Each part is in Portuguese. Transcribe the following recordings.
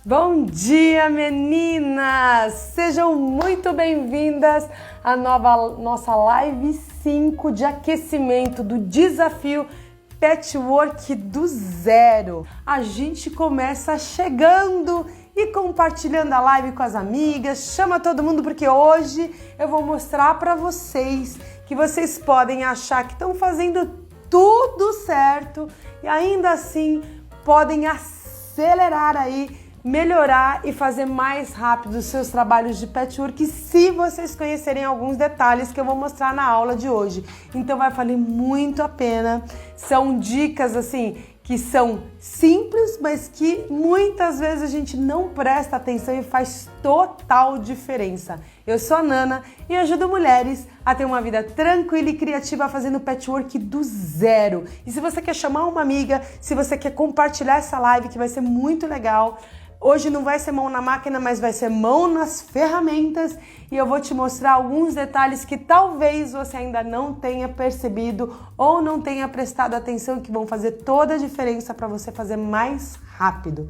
Bom dia, meninas! Sejam muito bem-vindas à nossa live 5 de aquecimento do desafio Patchwork do Zero. A gente começa chegando e compartilhando a live com as amigas. Chama todo mundo porque hoje eu vou mostrar para vocês que vocês podem achar que estão fazendo tudo certo e ainda assim podem acelerar aí, melhorar e fazer mais rápido os seus trabalhos de patchwork se vocês conhecerem alguns detalhes que eu vou mostrar na aula de hoje. Então vai valer muito a pena. São dicas assim que são simples, mas que muitas vezes a gente não presta atenção e faz total diferença. Eu sou a Nana e ajudo mulheres a ter uma vida tranquila e criativa fazendo patchwork do zero. E se você quer chamar uma amiga, se você quer compartilhar essa live, que vai ser muito legal, hoje não vai ser mão na máquina, mas vai ser mão nas ferramentas e eu vou te mostrar alguns detalhes que talvez você ainda não tenha percebido ou não tenha prestado atenção, que vão fazer toda a diferença para você fazer mais rápido.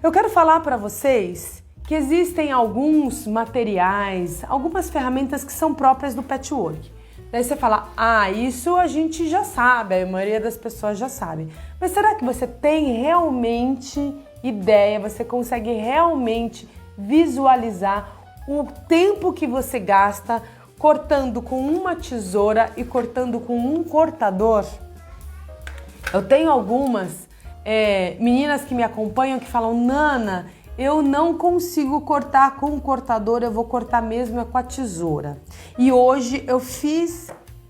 Eu quero falar para vocês que existem alguns materiais, algumas ferramentas que são próprias do patchwork. Daí você fala, isso a gente já sabe, a maioria das pessoas já sabe. Mas será que você tem realmente ideia, você consegue realmente visualizar o tempo que você gasta cortando com uma tesoura e cortando com um cortador? Eu tenho algumas meninas que me acompanham que falam, Nana, eu não consigo cortar com o cortador, eu vou cortar mesmo com a tesoura. E hoje eu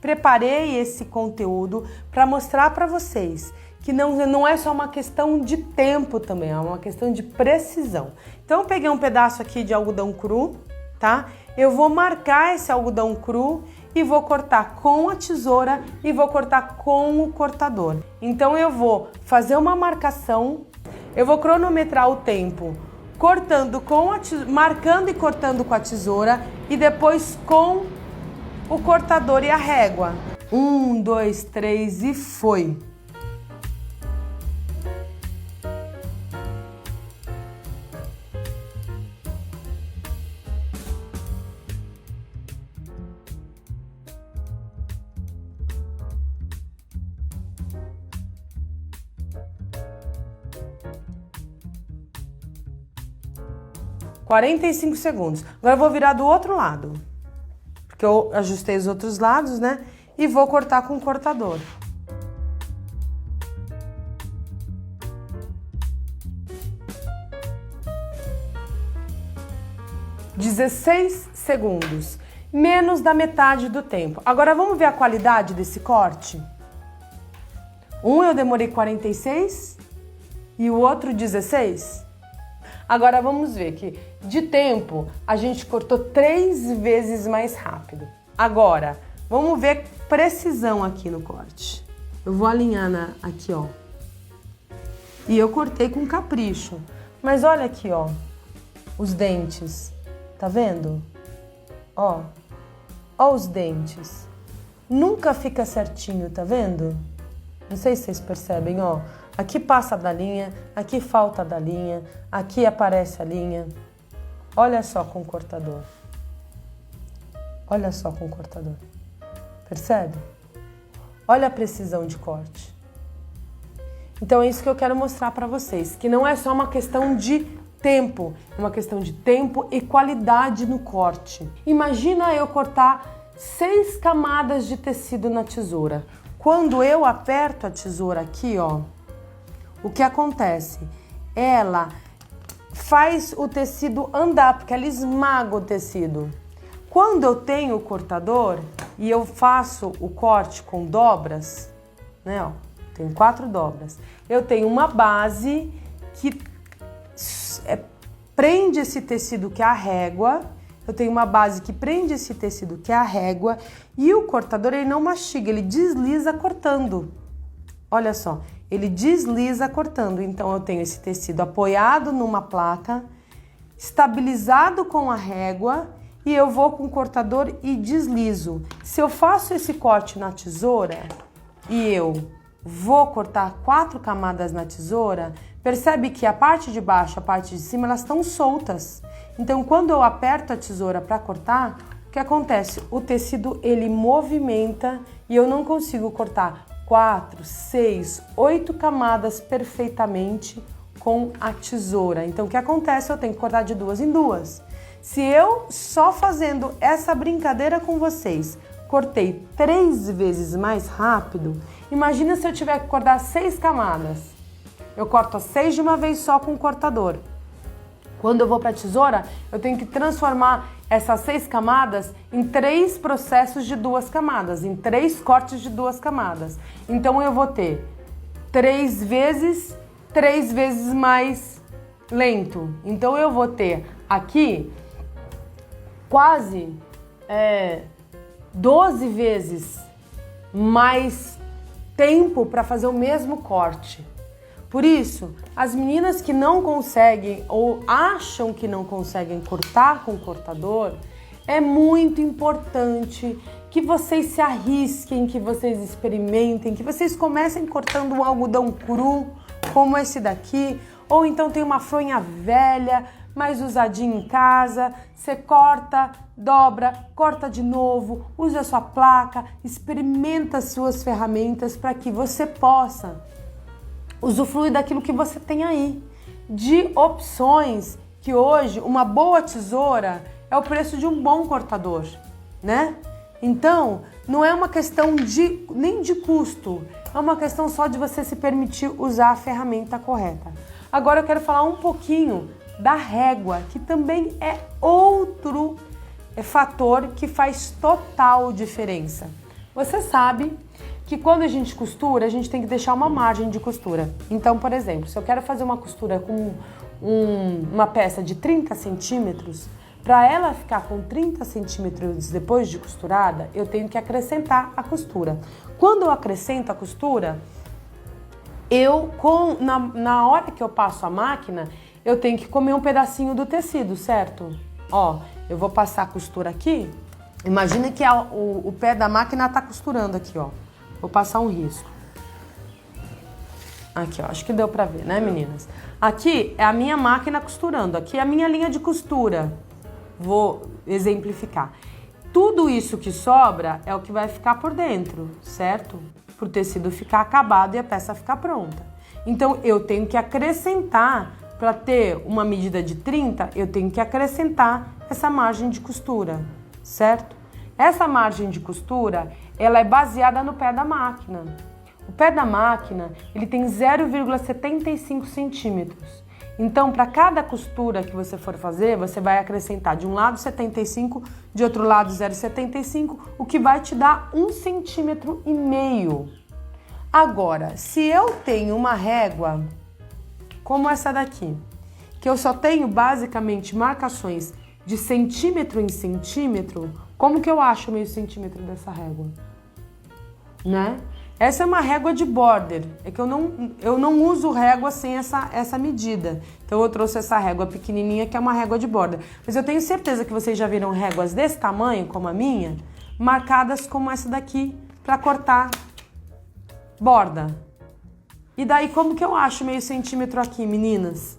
preparei esse conteúdo para mostrar para vocês que não é só uma questão de tempo também, é uma questão de precisão. Então eu peguei um pedaço aqui de algodão cru, tá? Eu vou marcar esse algodão cru e vou cortar com a tesoura e vou cortar com o cortador. Então eu vou fazer uma marcação, eu vou cronometrar o tempo cortando com a tesoura, marcando e cortando com a tesoura e depois com o cortador e a régua. 1, 2, 3 e foi! (45 segundos). Agora eu vou virar do outro lado, porque eu ajustei os outros lados, né? E vou cortar com o cortador. (16 segundos), menos da metade do tempo. Agora vamos ver a qualidade desse corte? Um eu demorei 46 e o outro 16. Agora vamos ver que de tempo a gente cortou 3 vezes mais rápido. Agora, vamos ver precisão aqui no corte. Eu vou alinhar aqui, ó. E eu cortei com capricho. Mas olha aqui, ó, os dentes. Tá vendo? Ó os dentes. Nunca fica certinho, tá vendo? Não sei se vocês percebem, ó. Aqui passa da linha, aqui falta da linha, aqui aparece a linha. Olha só com o cortador. Olha só com o cortador. Percebe? Olha a precisão de corte. Então é isso que eu quero mostrar para vocês, que não é só uma questão de tempo, é uma questão de tempo e qualidade no corte. Imagina eu cortar 6 camadas de tecido na tesoura. Quando eu aperto a tesoura aqui, ó, o que acontece? Ela faz o tecido andar, porque ela esmaga o tecido. Quando eu tenho o cortador e eu faço o corte com dobras, né, ó, tem 4 dobras, eu tenho uma base que prende esse tecido, que é a régua. Eu tenho uma base que prende esse tecido, que é a régua, e o cortador ele não mastiga, ele desliza cortando. Olha só, ele desliza cortando. Então eu tenho esse tecido apoiado numa placa, estabilizado com a régua, e eu vou com o cortador e deslizo. Se eu faço esse corte na tesoura e eu vou cortar 4 camadas na tesoura, percebe que a parte de baixo e a parte de cima, elas estão soltas. Então, quando eu aperto a tesoura para cortar, o que acontece? O tecido, ele movimenta e eu não consigo cortar 4, 6, 8 camadas perfeitamente com a tesoura. Então, o que acontece? Eu tenho que cortar de 2 em 2. Se eu, só fazendo essa brincadeira com vocês, cortei 3 vezes mais rápido, imagina se eu tiver que cortar 6 camadas. Eu corto as 6 de uma vez só com o cortador. Quando eu vou para a tesoura, eu tenho que transformar essas 6 camadas em 3 processos de 2 camadas, em 3 cortes de 2 camadas. Então eu vou ter 3 vezes mais lento. Então eu vou ter aqui quase 12 vezes mais tempo para fazer o mesmo corte. Por isso, as meninas que não conseguem ou acham que não conseguem cortar com o cortador, é muito importante que vocês se arrisquem, que vocês experimentem, que vocês comecem cortando um algodão cru, como esse daqui, ou então tem uma fronha velha, mais usadinha em casa, você corta, dobra, corta de novo, usa a sua placa, experimenta as suas ferramentas para que você possa usufruir daquilo que você tem aí, de opções que hoje uma boa tesoura é o preço de um bom cortador, né? Então, não é uma questão nem de custo, é uma questão só de você se permitir usar a ferramenta correta. Agora eu quero falar um pouquinho da régua, que também é outro fator que faz total diferença. Você sabe que quando a gente costura, a gente tem que deixar uma margem de costura. Então, por exemplo, se eu quero fazer uma costura com uma peça de 30 centímetros, para ela ficar com 30 centímetros depois de costurada, eu tenho que acrescentar a costura. Quando eu acrescento a costura, na hora que eu passo a máquina, eu tenho que comer um pedacinho do tecido, certo? Ó, eu vou passar a costura aqui. Imagina que o pé da máquina tá costurando aqui, ó. Vou passar um risco. Aqui, ó, acho que deu pra ver, né, meninas? Aqui é a minha máquina costurando, aqui é a minha linha de costura. Vou exemplificar. Tudo isso que sobra é o que vai ficar por dentro, certo? Para o tecido ficar acabado e a peça ficar pronta. Então, eu tenho que acrescentar, para ter uma medida de 30, eu tenho que acrescentar essa margem de costura, certo? Essa margem de costura, ela é baseada no pé da máquina. O pé da máquina, ele tem 0,75 centímetros. Então, para cada costura que você for fazer, você vai acrescentar de um lado 75, de outro lado 0,75, o que vai te dar 1,5 centímetro. Agora, se eu tenho uma régua como essa daqui, que eu só tenho basicamente marcações de centímetro em centímetro, como que eu acho meio centímetro dessa régua? Né? Essa é uma régua de border, é que eu não uso régua sem essa medida. Então eu trouxe essa régua pequenininha que é uma régua de border. Mas eu tenho certeza que vocês já viram réguas desse tamanho, como a minha, marcadas como essa daqui, para cortar borda. E daí como que eu acho meio centímetro aqui, meninas?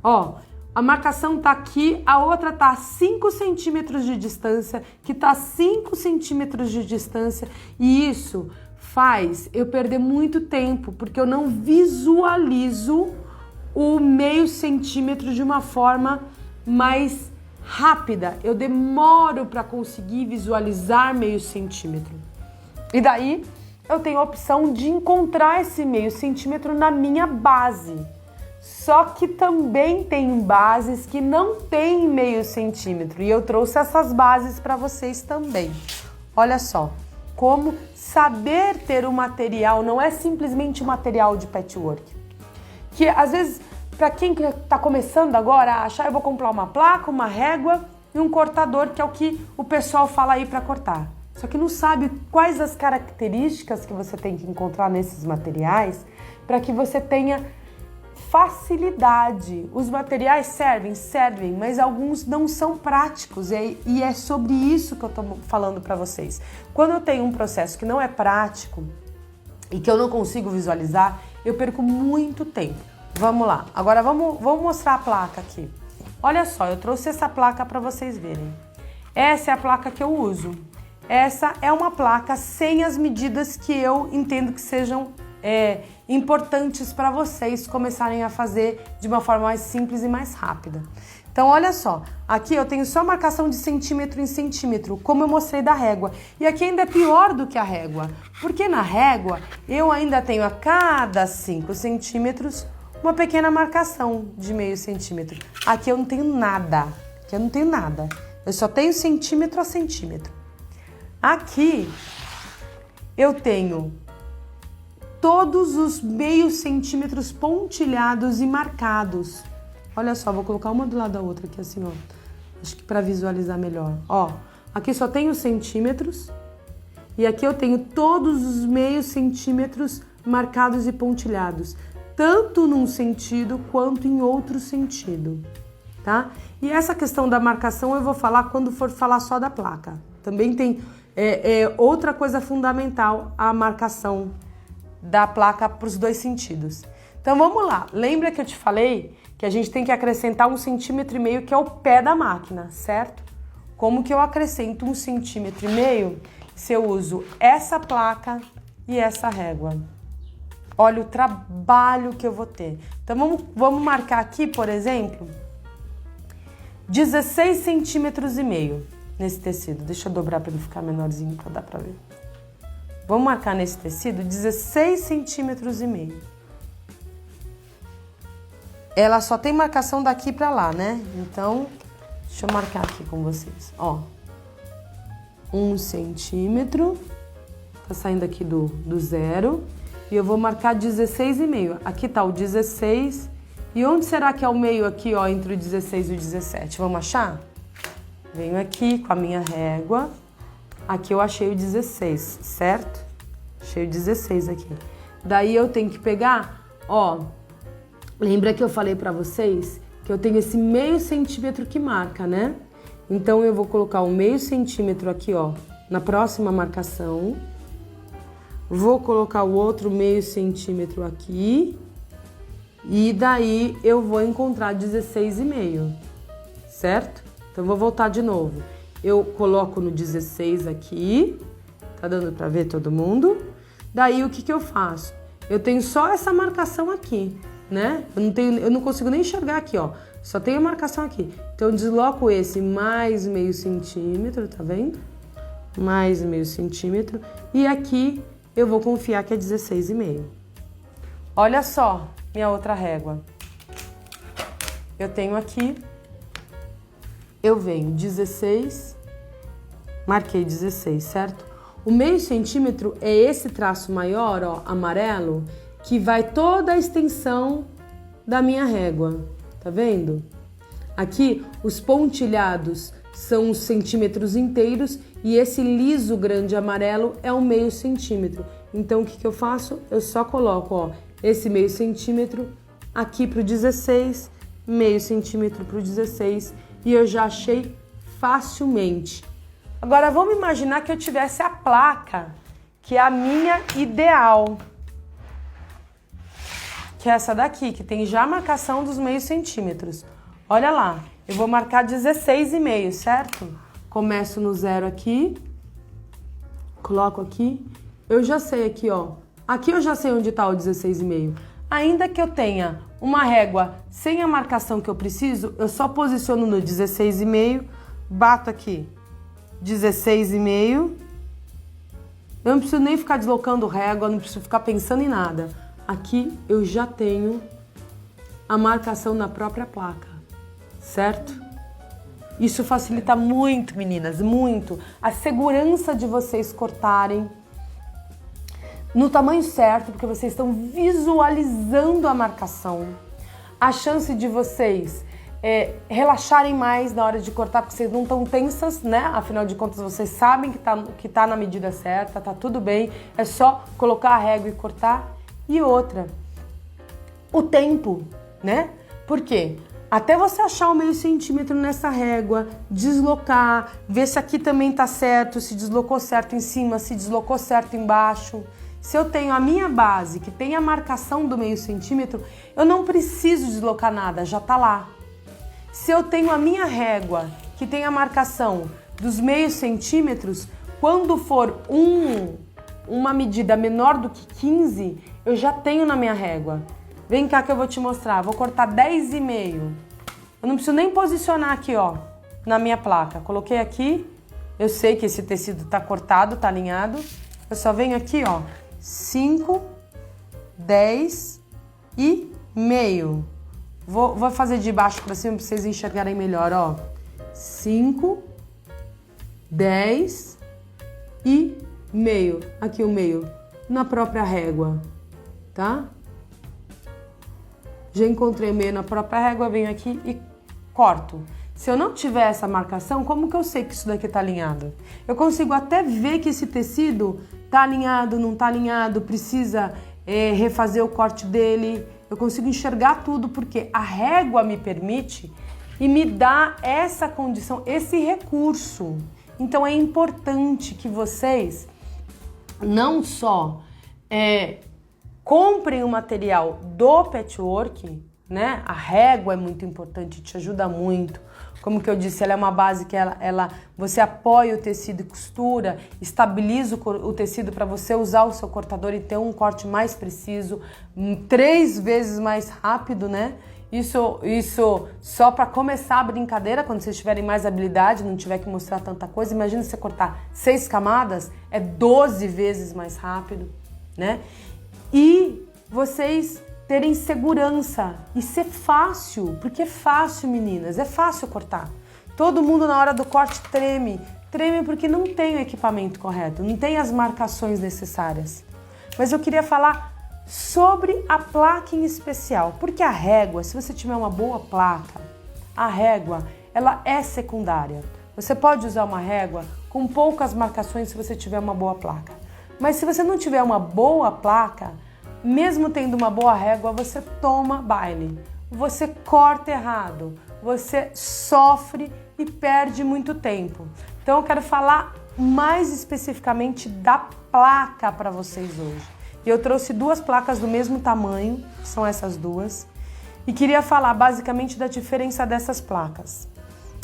Ó, a marcação tá aqui, a outra tá a 5 centímetros de distância, que tá a 5 centímetros de distância, e isso faz eu perder muito tempo, porque eu não visualizo o meio centímetro de uma forma mais rápida. Eu demoro para conseguir visualizar meio centímetro. E daí eu tenho a opção de encontrar esse meio centímetro na minha base. Só que também tem bases que não tem meio centímetro, e eu trouxe essas bases para vocês também. Olha só. Como saber ter o material, não é simplesmente o material de patchwork. Que às vezes, para quem está começando agora, achar eu vou comprar uma placa, uma régua e um cortador, que é o que o pessoal fala aí para cortar. Só que não sabe quais as características que você tem que encontrar nesses materiais para que você tenha facilidade. Os materiais servem, mas alguns não são práticos, e é sobre isso que eu estou falando para vocês. Quando eu tenho um processo que não é prático e que eu não consigo visualizar, eu perco muito tempo. Vamos lá. Agora vamos mostrar a placa aqui. Olha só, eu trouxe essa placa para vocês verem. Essa é a placa que eu uso. Essa é uma placa sem as medidas que eu entendo que sejam importantes para vocês começarem a fazer de uma forma mais simples e mais rápida. Então, olha só, aqui eu tenho só marcação de centímetro em centímetro, como eu mostrei da régua. E aqui ainda é pior do que a régua, porque na régua eu ainda tenho a cada 5 centímetros uma pequena marcação de meio centímetro. Aqui eu não tenho nada, aqui eu não tenho nada. Eu só tenho centímetro a centímetro. Aqui eu tenho todos os meios centímetros pontilhados e marcados. Olha só, vou colocar uma do lado da outra aqui assim, ó. Acho que para visualizar melhor. Ó, aqui só tenho centímetros e aqui eu tenho todos os meios centímetros marcados e pontilhados, tanto num sentido quanto em outro sentido, tá? E essa questão da marcação eu vou falar quando for falar só da placa. Também tem outra coisa fundamental, a marcação da placa para os dois sentidos. Então vamos lá, lembra que eu te falei que a gente tem que acrescentar 1,5 centímetro que é o pé da máquina, certo? Como que eu acrescento 1,5 centímetro se eu uso essa placa e essa régua? Olha o trabalho que eu vou ter. Então vamos marcar aqui, por exemplo, 16 centímetros e meio nesse tecido. Deixa eu dobrar para ele ficar menorzinho para dar para ver. Vamos marcar nesse tecido 16 centímetros e meio. Ela só tem marcação daqui para lá, né? Então, deixa eu marcar aqui com vocês. Ó, 1 centímetro, tá saindo aqui do zero. E eu vou marcar 16,5. Aqui tá o 16. E onde será que é o meio aqui, ó, entre o 16 e o 17? Vamos achar? Venho aqui com a minha régua. Aqui eu achei o 16, certo? Achei o 16 aqui. Daí eu tenho que pegar, ó, lembra que eu falei pra vocês que eu tenho esse meio centímetro que marca, né? Então eu vou colocar o meio centímetro aqui, ó, na próxima marcação. Vou colocar o outro meio centímetro aqui. E daí eu vou encontrar 16,5, certo? Então vou voltar de novo. Eu coloco no 16 aqui, tá dando pra ver todo mundo? Daí o que eu faço? Eu tenho só essa marcação aqui, né? Eu não consigo nem enxergar aqui, ó. Só tenho a marcação aqui. Então eu desloco esse mais meio centímetro, tá vendo? Mais meio centímetro. E aqui eu vou confiar que é 16,5. Olha só minha outra régua. Eu tenho aqui, eu venho 16, marquei 16, certo? O meio centímetro é esse traço maior, ó, amarelo, que vai toda a extensão da minha régua, tá vendo? Aqui, os pontilhados são os centímetros inteiros e esse liso grande amarelo é o meio centímetro. Então, o que eu faço? Eu só coloco, ó, esse meio centímetro aqui pro 16, meio centímetro pro 16 e eu já achei facilmente. Agora, vamos imaginar que eu tivesse a placa, que é a minha ideal, que é essa daqui, que tem já a marcação dos meios centímetros. Olha lá, eu vou marcar 16,5, certo? Começo no zero aqui, coloco aqui, eu já sei aqui, ó. Aqui eu já sei onde tá o 16,5. Ainda que eu tenha uma régua sem a marcação que eu preciso, eu só posiciono no 16,5, bato aqui 16,5. Eu não preciso nem ficar deslocando régua, não preciso ficar pensando em nada. Aqui eu já tenho a marcação na própria placa, certo? Isso facilita muito, meninas, muito. A segurança de vocês cortarem no tamanho certo, porque vocês estão visualizando a marcação. A chance de vocês relaxarem mais na hora de cortar, porque vocês não estão tensas, né? Afinal de contas, vocês sabem que tá na medida certa, tá tudo bem. É só colocar a régua e cortar. E outra, o tempo, né? Por quê? Até você achar o meio centímetro nessa régua, deslocar, ver se aqui também tá certo, se deslocou certo em cima, se deslocou certo embaixo. Se eu tenho a minha base, que tem a marcação do meio centímetro, eu não preciso deslocar nada, já tá lá. Se eu tenho a minha régua, que tem a marcação dos meios centímetros, quando for uma medida menor do que 15, eu já tenho na minha régua. Vem cá que eu vou te mostrar. Vou cortar 10,5. Eu não preciso nem posicionar aqui, ó, na minha placa. Coloquei aqui. Eu sei que esse tecido tá cortado, tá alinhado. Eu só venho aqui, ó, 5, 10 e meio. Vou fazer de baixo para cima para vocês enxergarem melhor, ó. 5, 10 e meio. Aqui o meio, na própria régua, tá? Já encontrei o meio na própria régua, venho aqui e corto. Se eu não tiver essa marcação, como que eu sei que isso daqui tá alinhado? Eu consigo até ver que esse tecido tá alinhado, não tá alinhado, precisa refazer o corte dele. Eu consigo enxergar tudo porque a régua me permite e me dá essa condição, esse recurso. Então é importante que vocês não só comprem o material do patchwork, né? A régua é muito importante, te ajuda muito. Como que eu disse, ela é uma base que você apoia o tecido e costura, estabiliza o tecido para você usar o seu cortador e ter um corte mais preciso, 3 vezes mais rápido, né? Isso só para começar a brincadeira, quando vocês tiverem mais habilidade, não tiver que mostrar tanta coisa. Imagina você cortar 6 camadas, é 12 vezes mais rápido, né? E vocês terem segurança e ser fácil, porque é fácil, meninas, é fácil cortar. Todo mundo na hora do corte treme porque não tem o equipamento correto, não tem as marcações necessárias. Mas eu queria falar sobre a placa em especial, porque a régua, se você tiver uma boa placa, a régua, ela é secundária. Você pode usar uma régua com poucas marcações se você tiver uma boa placa. Mas se você não tiver uma boa placa, mesmo tendo uma boa régua, você toma baile, você corta errado, você sofre e perde muito tempo. Então eu quero falar mais especificamente da placa para vocês hoje. E eu trouxe 2 placas do mesmo tamanho, que são essas 2, e queria falar basicamente da diferença dessas placas.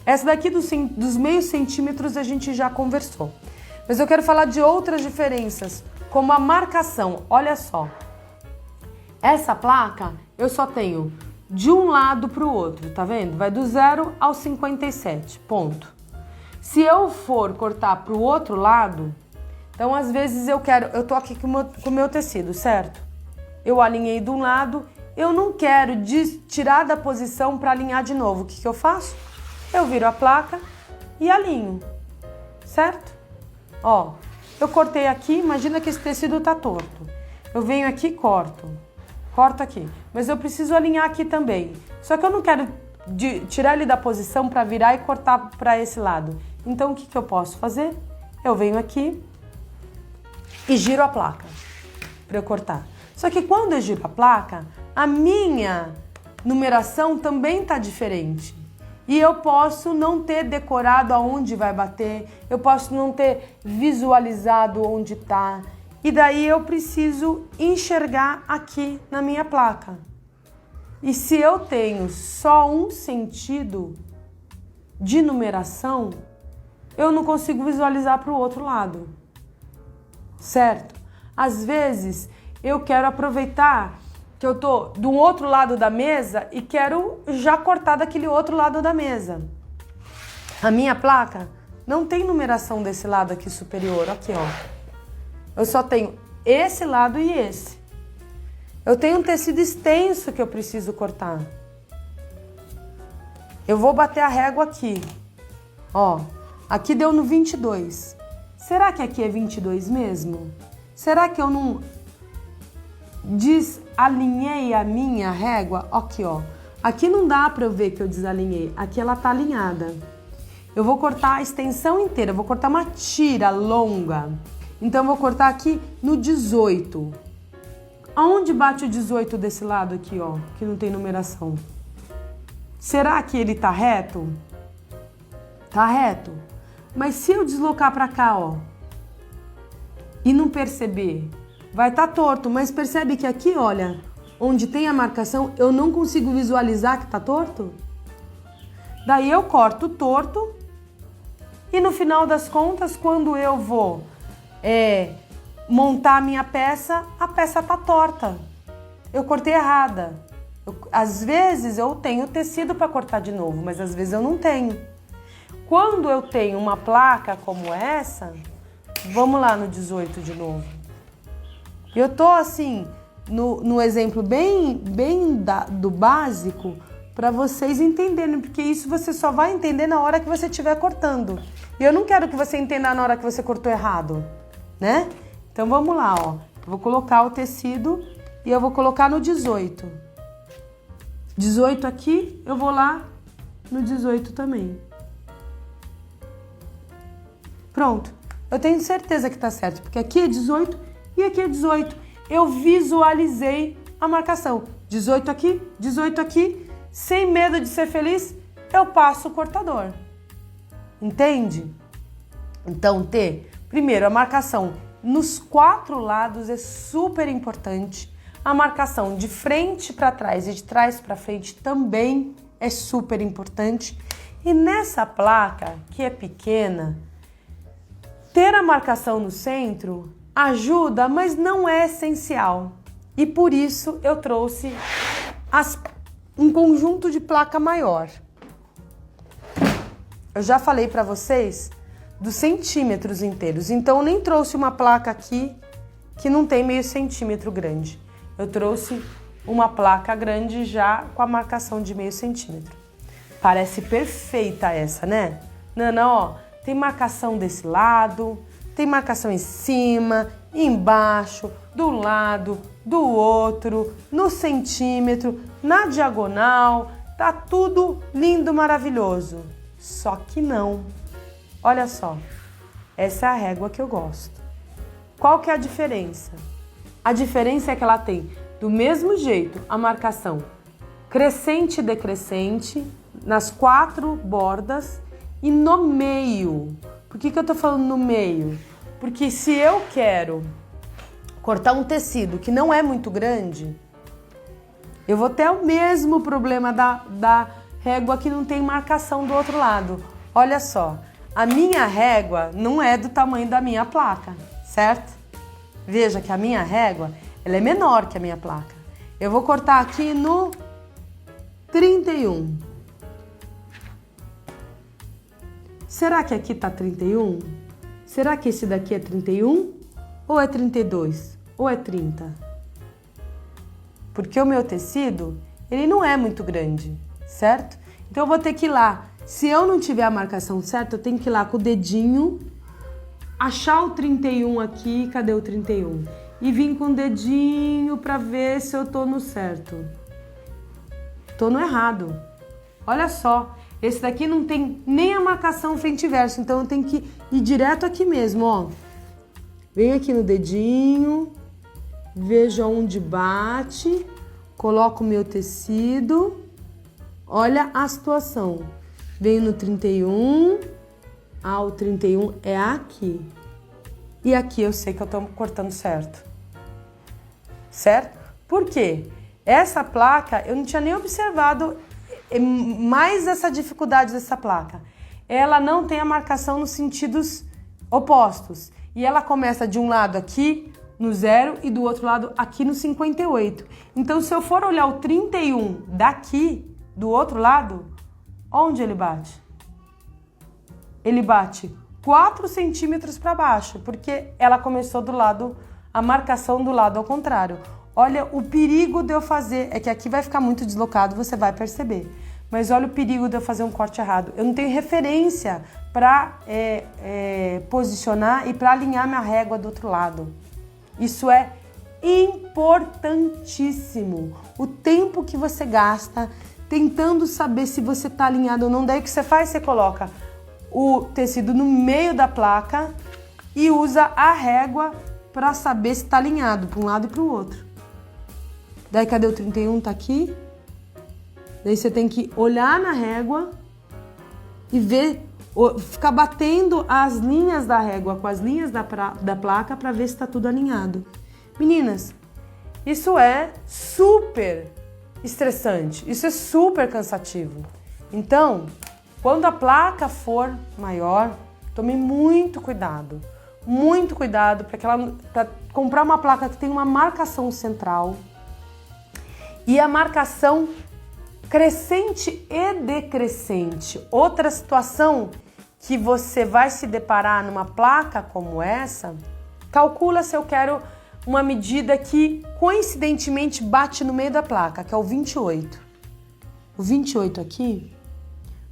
Essa daqui dos meios centímetros a gente já conversou, mas eu quero falar de outras diferenças, como a marcação. Olha só. Essa placa eu só tenho de um lado para o outro, tá vendo? Vai do 0 ao 57, ponto. Se eu for cortar para o outro lado, então às vezes eu tô aqui com o meu tecido, certo? Eu alinhei de um lado, eu não quero tirar da posição para alinhar de novo. O que eu faço? Eu viro a placa e alinho, certo? Ó, eu cortei aqui, imagina que esse tecido tá torto. Eu venho aqui e corto aqui, mas eu preciso alinhar aqui também. Só que eu não quero tirar ele da posição para virar e cortar para esse lado. Então o que eu posso fazer? Eu venho aqui e giro a placa para eu cortar. Só que quando eu giro a placa, a minha numeração também tá diferente. E eu posso não ter decorado aonde vai bater, eu posso não ter visualizado onde tá. E daí eu preciso enxergar aqui na minha placa. E se eu tenho só um sentido de numeração, eu não consigo visualizar para o outro lado, certo? Às vezes eu quero aproveitar que eu tô do outro lado da mesa e quero já cortar daquele outro lado da mesa. A minha placa não tem numeração desse lado aqui superior, aqui ó. Eu só tenho esse lado e esse. Eu tenho um tecido extenso que eu preciso cortar. Eu vou bater a régua aqui. Ó, aqui deu no 22. Será que aqui é 22 mesmo? Será que eu não desalinhei a minha régua? Aqui, ó. Aqui não dá pra eu ver que eu desalinhei. Aqui ela tá alinhada. Eu vou cortar a extensão inteira. Eu vou cortar uma tira longa. Então, eu vou cortar aqui no 18. Aonde bate o 18 desse lado aqui, ó? Que não tem numeração. Será que ele tá reto? Tá reto. Mas se eu deslocar pra cá, ó, e não perceber, vai estar torto, mas percebe que aqui, olha, onde tem a marcação, eu não consigo visualizar que tá torto? Daí eu corto torto e no final das contas, quando eu vou montar a minha peça, a peça tá torta. Eu cortei errada. Às vezes eu tenho tecido para cortar de novo, mas às vezes eu não tenho. Quando eu tenho uma placa como essa, vamos lá no 18 de novo. Eu tô assim, no exemplo bem do básico, para vocês entenderem, porque isso você só vai entender na hora que você estiver cortando. E eu não quero que você entenda na hora que você cortou errado, né? Então vamos lá, ó. Eu vou colocar o tecido e eu vou colocar no 18. 18 aqui, eu vou lá no 18 também. Pronto. Eu tenho certeza que tá certo, porque aqui é 18 e aqui é 18. Eu visualizei a marcação. 18 aqui, sem medo de ser feliz, eu passo o cortador. Entende? Então, primeiro, a marcação nos 4 lados é super importante. A marcação de frente para trás e de trás para frente também é super importante. E nessa placa, que é pequena, ter a marcação no centro ajuda, mas não é essencial. E por isso eu trouxe um conjunto de placa maior. Eu já falei para vocês dos centímetros inteiros, então eu nem trouxe uma placa aqui que não tem meio centímetro grande. Eu trouxe uma placa grande já com a marcação de meio centímetro. Parece perfeita essa, né? Nana, ó, tem marcação desse lado, tem marcação em cima, embaixo, do lado, do outro, no centímetro, na diagonal, tá tudo lindo, maravilhoso. Só que não. Olha só, essa é a régua que eu gosto. Qual que é a diferença? A diferença é que ela tem, do mesmo jeito, a marcação crescente e decrescente nas 4 bordas e no meio. Por que eu tô falando no meio? Porque se eu quero cortar um tecido que não é muito grande, eu vou ter o mesmo problema da régua que não tem marcação do outro lado. Olha só, a minha régua não é do tamanho da minha placa, certo? Veja que a minha régua, ela é menor que a minha placa. Eu vou cortar aqui no 31. Será que aqui tá 31? Será que esse daqui é 31? Ou é 32? Ou é 30? Porque o meu tecido, ele não é muito grande, certo? Então eu vou ter que ir lá. Se eu não tiver a marcação certa, eu tenho que ir lá com o dedinho, achar o 31 aqui, cadê o 31? E vir com o dedinho pra ver se eu tô no certo. Tô no errado. Olha só, esse daqui não tem nem a marcação frente e verso, então eu tenho que ir direto aqui mesmo, ó. Venho aqui no dedinho, vejo onde bate, coloco o meu tecido, olha a situação. Venho no 31, o 31 é aqui. E aqui eu sei que eu tô cortando certo. Certo? Por quê? Essa placa, eu não tinha nem observado mais essa dificuldade dessa placa. Ela não tem a marcação nos sentidos opostos. E ela começa de um lado aqui no 0 e do outro lado aqui no 58. Então, se eu for olhar o 31 daqui, do outro lado, onde ele bate? Ele bate 4 centímetros para baixo, porque ela começou do lado, a marcação do lado ao contrário. Olha o perigo de eu fazer, é que aqui vai ficar muito deslocado, você vai perceber. Mas olha o perigo de eu fazer um corte errado. Eu não tenho referência para posicionar e para alinhar minha régua do outro lado. Isso é importantíssimo. O tempo que você gasta tentando saber se você está alinhado ou não. Daí o que você faz? Você coloca o tecido no meio da placa e usa a régua para saber se está alinhado para um lado e para o outro. Daí cadê o 31? Tá aqui. Daí você tem que olhar na régua e ver, ficar batendo as linhas da régua com as linhas da placa para ver se está tudo alinhado. Meninas, isso é super estressante, isso é super cansativo. Então, quando a placa for maior, tome muito cuidado para comprar uma placa que tem uma marcação central e a marcação crescente e decrescente. Outra situação que você vai se deparar numa placa como essa, calcula se eu quero uma medida que coincidentemente bate no meio da placa, que é o 28. O 28 aqui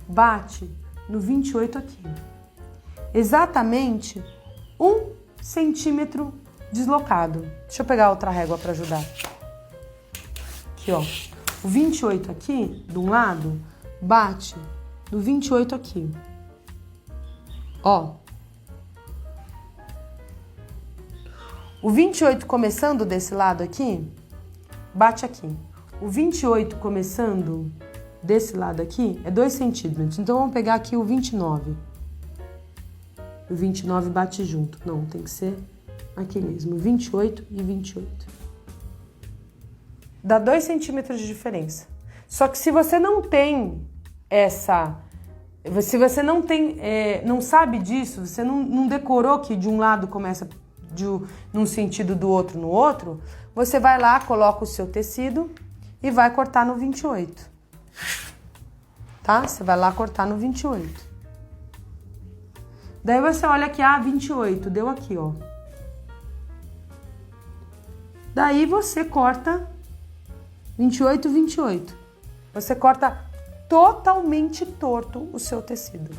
bate no 28 aqui. Exatamente 1 centímetro deslocado. Deixa eu pegar outra régua para ajudar. Aqui, ó. O 28 aqui, de um lado, bate no 28 aqui. Ó. O 28 começando desse lado aqui, bate aqui. O 28 começando desse lado aqui é 2 centímetros. Então, vamos pegar aqui o 29. O 29 bate junto. Não, tem que ser aqui mesmo. 28 e 28. Dá 2 centímetros de diferença. Só que se você não tem se você não tem, não sabe disso, você não decorou que de um lado começa num sentido do outro no outro, você vai lá, coloca o seu tecido e vai cortar no 28. Tá? Você vai lá cortar no 28. Daí você olha aqui, 28, deu aqui, ó. Daí você corta 28, 28. Você corta totalmente torto o seu tecido.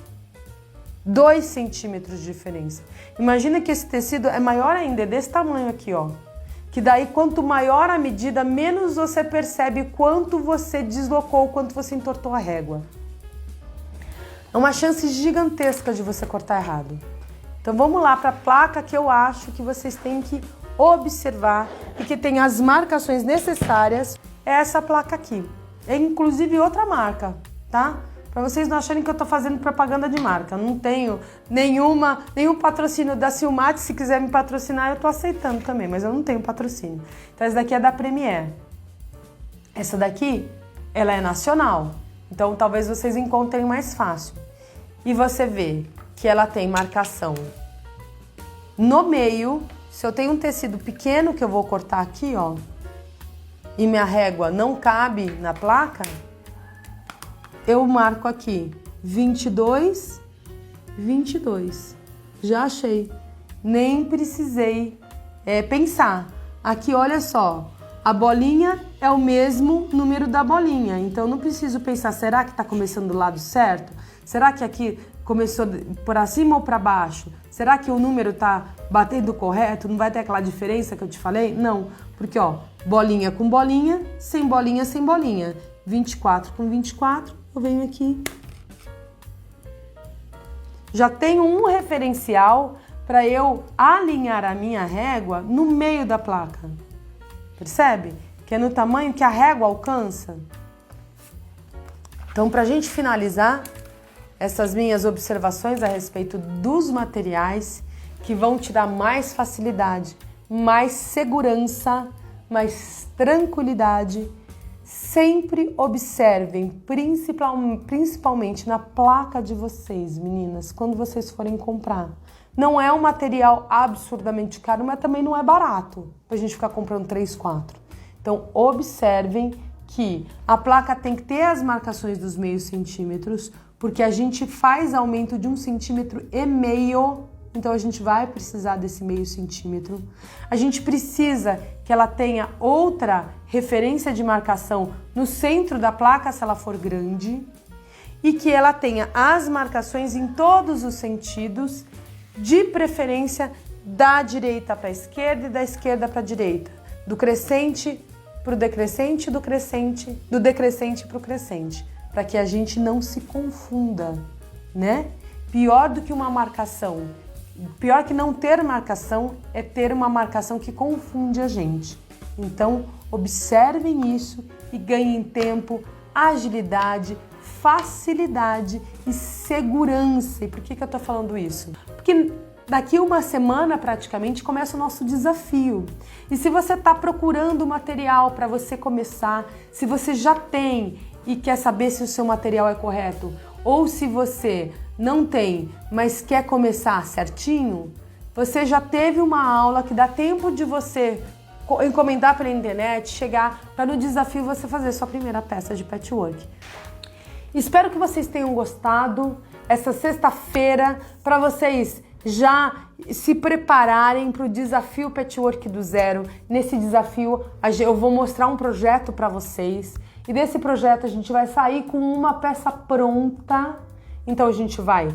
2 centímetros de diferença. Imagina que esse tecido é maior ainda, é desse tamanho aqui, ó. Que daí, quanto maior a medida, menos você percebe quanto você deslocou, quanto você entortou a régua. É uma chance gigantesca de você cortar errado. Então vamos lá para a placa que eu acho que vocês têm que observar e que tem as marcações necessárias. É essa placa aqui. É inclusive outra marca, tá? Para vocês não acharem que eu tô fazendo propaganda de marca. Não tenho nenhum patrocínio da Silmate. Se quiser me patrocinar, eu tô aceitando também, mas eu não tenho patrocínio. Então essa daqui é da Premier. Essa daqui, ela é nacional. Então talvez vocês encontrem mais fácil. E você vê que ela tem marcação no meio. Se eu tenho um tecido pequeno que eu vou cortar aqui, ó, e minha régua não cabe na placa, eu marco aqui 22, 22. Já achei. Nem precisei pensar. Aqui, olha só, a bolinha é o mesmo número da bolinha, então não preciso pensar, será que tá começando do lado certo? Será que aqui começou por acima ou para baixo? Será que o número tá batendo correto? Não vai ter aquela diferença que eu te falei? Não, porque ó, bolinha com bolinha, sem bolinha, sem bolinha. 24 com 24, eu venho aqui. Já tenho um referencial para eu alinhar a minha régua no meio da placa. Percebe? Que é no tamanho que a régua alcança. Então, para a gente finalizar essas minhas observações a respeito dos materiais que vão te dar mais facilidade, mais segurança, mais tranquilidade, sempre observem, principalmente na placa de vocês, meninas, quando vocês forem comprar. Não é um material absurdamente caro, mas também não é barato pra gente ficar comprando 3, 4. Então, observem que a placa tem que ter as marcações dos meios centímetros, porque a gente faz aumento de 1,5 centímetro, então a gente vai precisar desse meio centímetro. A gente precisa que ela tenha outra referência de marcação no centro da placa, se ela for grande, e que ela tenha as marcações em todos os sentidos, de preferência da direita para a esquerda e da esquerda para a direita, do crescente para o decrescente, do decrescente para o crescente, para que a gente não se confunda, né? Pior do que uma marcação, pior que não ter marcação é ter uma marcação que confunde a gente. Então, observem isso e ganhem tempo, agilidade, facilidade e segurança. E por que eu tô falando isso? Porque daqui uma semana praticamente começa o nosso desafio. E se você está procurando material para você começar, se você já tem e quer saber se o seu material é correto, ou se você não tem, mas quer começar certinho, você já teve uma aula que dá tempo de você encomendar pela internet, chegar para no desafio você fazer sua primeira peça de patchwork. Espero que vocês tenham gostado essa sexta-feira, para vocês já se prepararem para o desafio Patchwork do Zero. Nesse desafio eu vou mostrar um projeto para vocês e desse projeto a gente vai sair com uma peça pronta. Então a gente vai...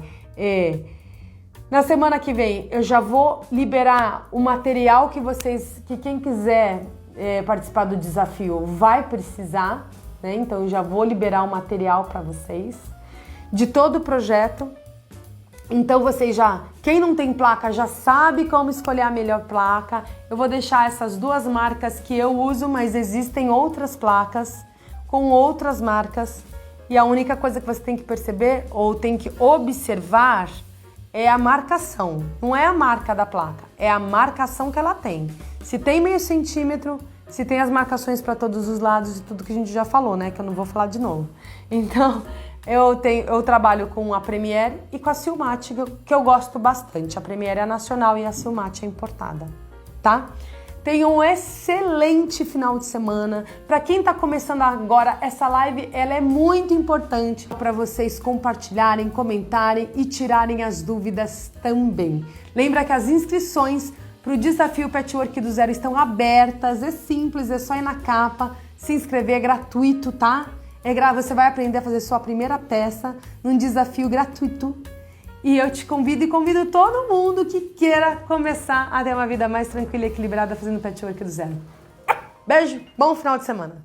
Na semana que vem eu já vou liberar o material que quem quiser participar do desafio vai precisar, né? Então eu já vou liberar o material para vocês de todo o projeto. Então vocês quem não tem placa já sabe como escolher a melhor placa. Eu vou deixar essas duas marcas que eu uso, mas existem outras placas com outras marcas. E a única coisa que você tem que perceber ou tem que observar é a marcação. Não é a marca da placa, é a marcação que ela tem. Se tem meio centímetro, se tem as marcações para todos os lados e tudo que a gente já falou, né? Que eu não vou falar de novo. Então, eu trabalho com a Premiere e com a Silmat, que eu gosto bastante. A Premiere é nacional e a Silmat é importada, tá? Tenham um excelente final de semana. Para quem está começando agora, essa live ela é muito importante para vocês compartilharem, comentarem e tirarem as dúvidas também. Lembra que as inscrições para o desafio Patchwork do Zero estão abertas, é simples, é só ir na capa, se inscrever, é gratuito, tá? Você vai aprender a fazer sua primeira peça num desafio gratuito. E eu te convido e convido todo mundo que queira começar a ter uma vida mais tranquila e equilibrada fazendo Patchwork do Zero. Beijo, bom final de semana!